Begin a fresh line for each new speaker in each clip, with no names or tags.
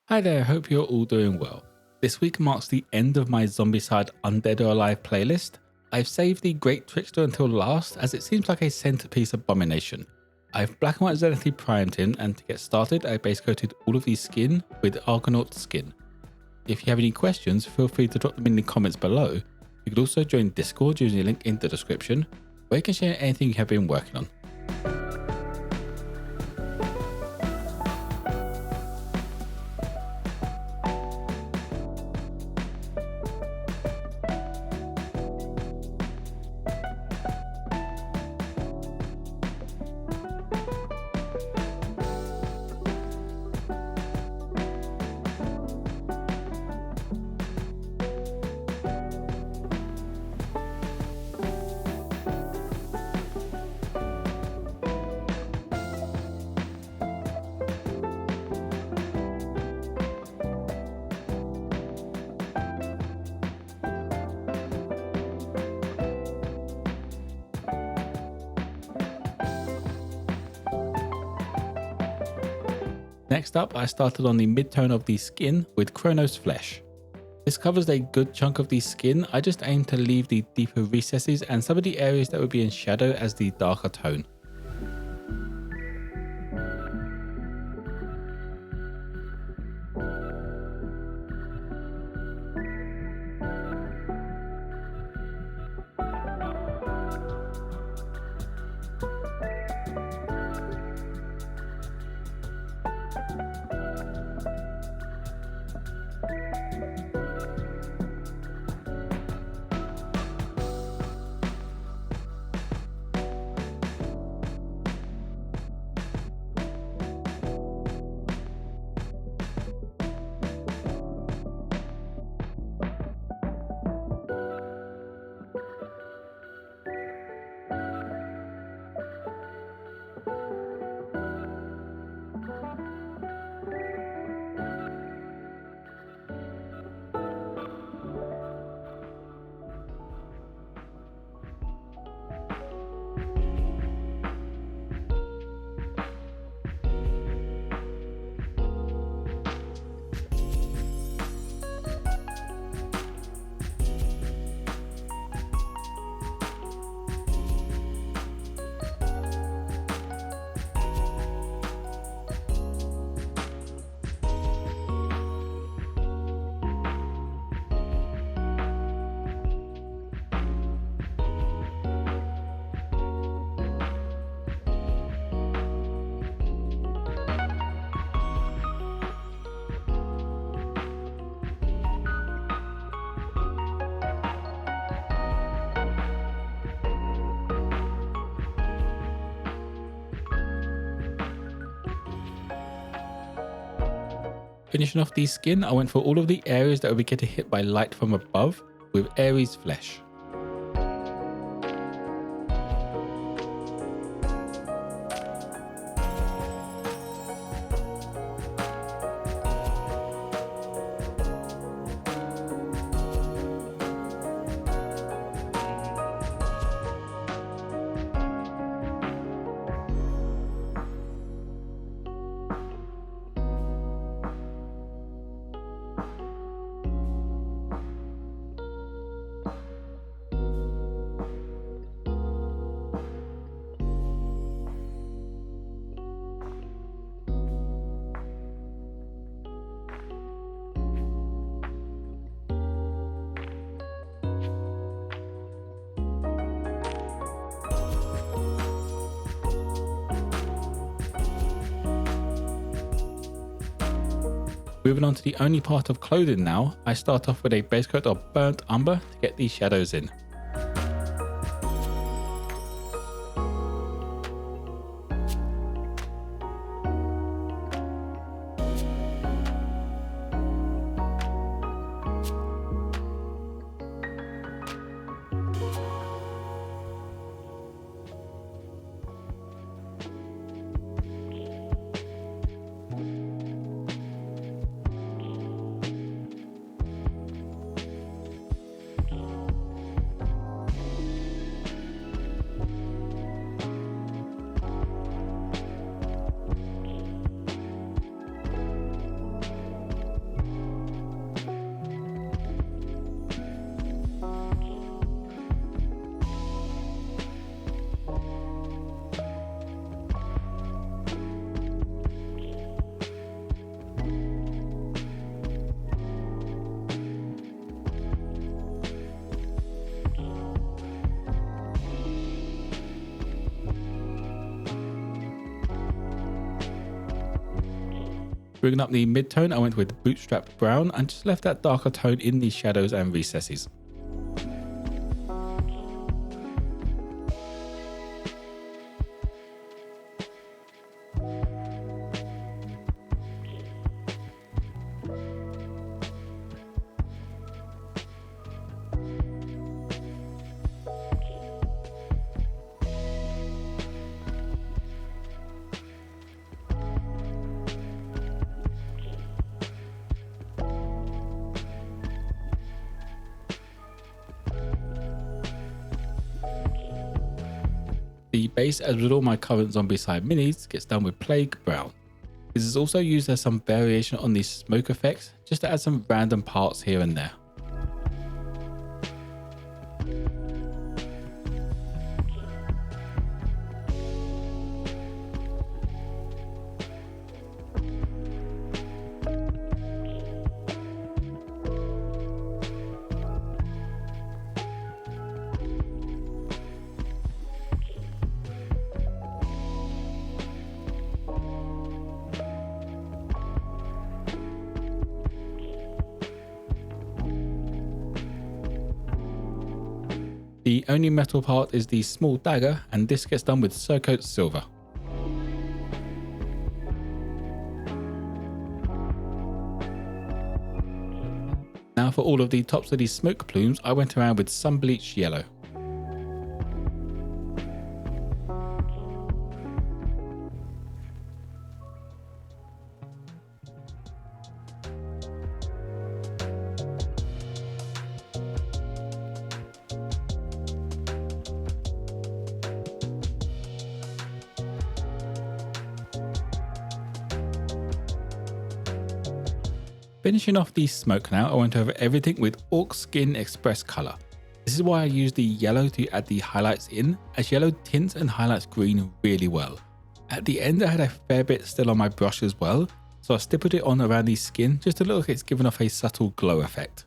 Hi there, hope you're all doing well. This week marks the end of my Zombicide Undead or Alive playlist. I've saved the Great Trickster until last as it seems like a centerpiece abomination. I've black and white zenithally primed him, and to get started I base coated all of these skin with Argonaut skin. If you have any questions, feel free to drop them in the comments below. You could also join Discord using the link in the description, where you can share anything you have been working on. Next up, I started on the mid-tone of the skin with Kronos flesh. This covers a good chunk of the skin. I just aim to leave the deeper recesses and some of the areas that would be in shadow as the darker tone. Finishing off the skin, I went for all of the areas that would be getting hit by light from above with Ares flesh. Moving on to the only part of clothing now, I start off with a base coat of burnt umber to get these shadows in. bring up the mid-tone, I went with bootstrapped brown and just left that darker tone in the shadows and recesses. The base, as with all my current Zombicide minis, gets done with Plague Brown. This is also used as some variation on the smoke effects, just to add some random parts here and there. The only metal part is the small dagger, and this gets done with Surcoat Silver. Now for all of the tops of these smoke plumes, I went around with some Bleach Yellow. Finishing off the smoke now, I went over everything with Orc Skin Xpress colour. This is why I used the yellow to add the highlights in, as yellow tints and highlights green really well. At the end I had a fair bit still on my brush as well, so I stippled it on around the skin just to look like it's giving off a subtle glow effect.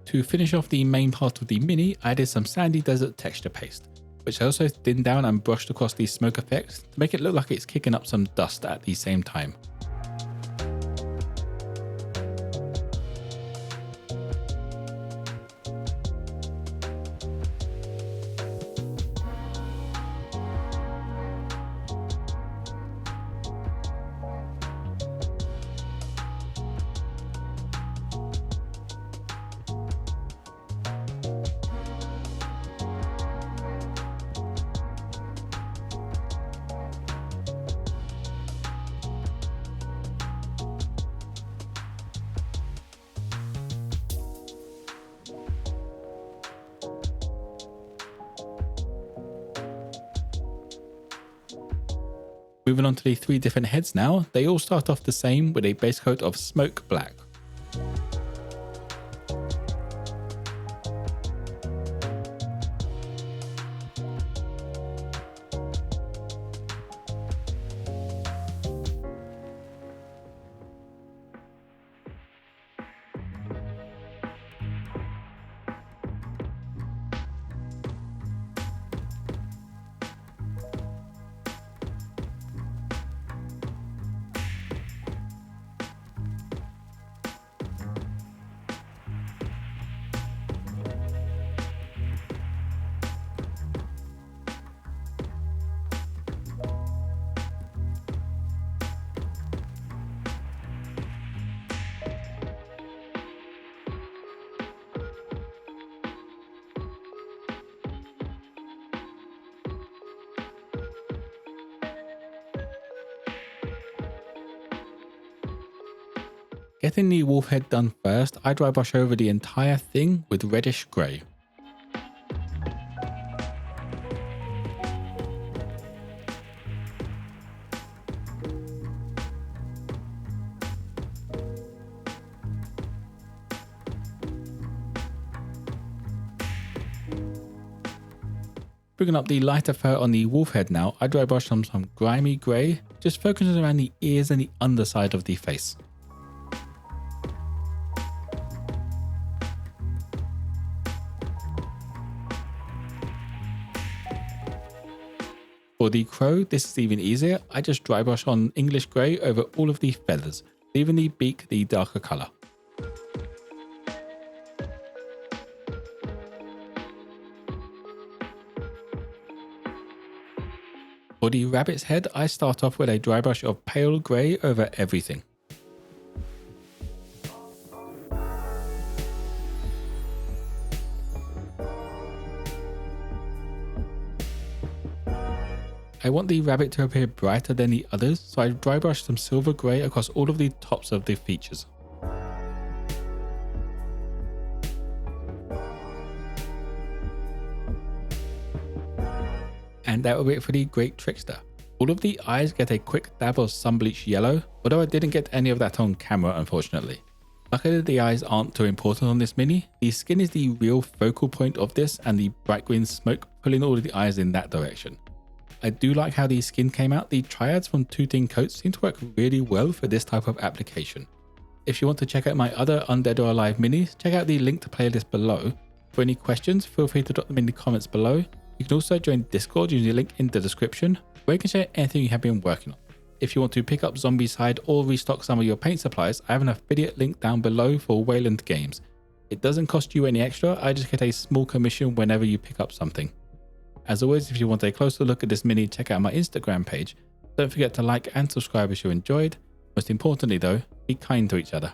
To finish off the main part of the mini, I added some sandy desert texture paste, which I also thinned down and brushed across the smoke effects to make it look like it's kicking up some dust at the same time. Moving on to the 3 different heads now, they all start off the same with a base coat of smoke black. Getting the wolf head done first, I dry brush over the entire thing with reddish grey. Bringing up the lighter fur on the wolf head now, I dry brush some grimy grey, just focusing around the ears and the underside of the face. For the crow, this is even easier. I just dry brush on English grey over all of the feathers, leaving the beak the darker colour. For the rabbit's head, I start off with a dry brush of pale grey over everything. I want the rabbit to appear brighter than the others, so I dry brush some silver grey across all of the tops of the features. And that will be it for the Great Trickster. All of the eyes get a quick dab of sun bleach yellow, although I didn't get any of that on camera unfortunately. Luckily the eyes aren't too important on this mini. The skin is the real focal point of this, and the bright green smoke pulling all of the eyes in that direction. I do like how the skin came out. The triads from Two Tin Coats seem to work really well for this type of application. If you want to check out my other Undead or Alive minis, check out the linked playlist below. For any questions, feel free to drop them in the comments below. You can also join Discord using the link in the description, where you can share anything you have been working on. If you want to pick up Zombicide or restock some of your paint supplies, I have an affiliate link down below for Wayland Games. It doesn't cost you any extra, I just get a small commission whenever you pick up something. As always, if you want a closer look at this mini, check out my Instagram page. Don't forget to like and subscribe if you enjoyed. Most importantly though, be kind to each other.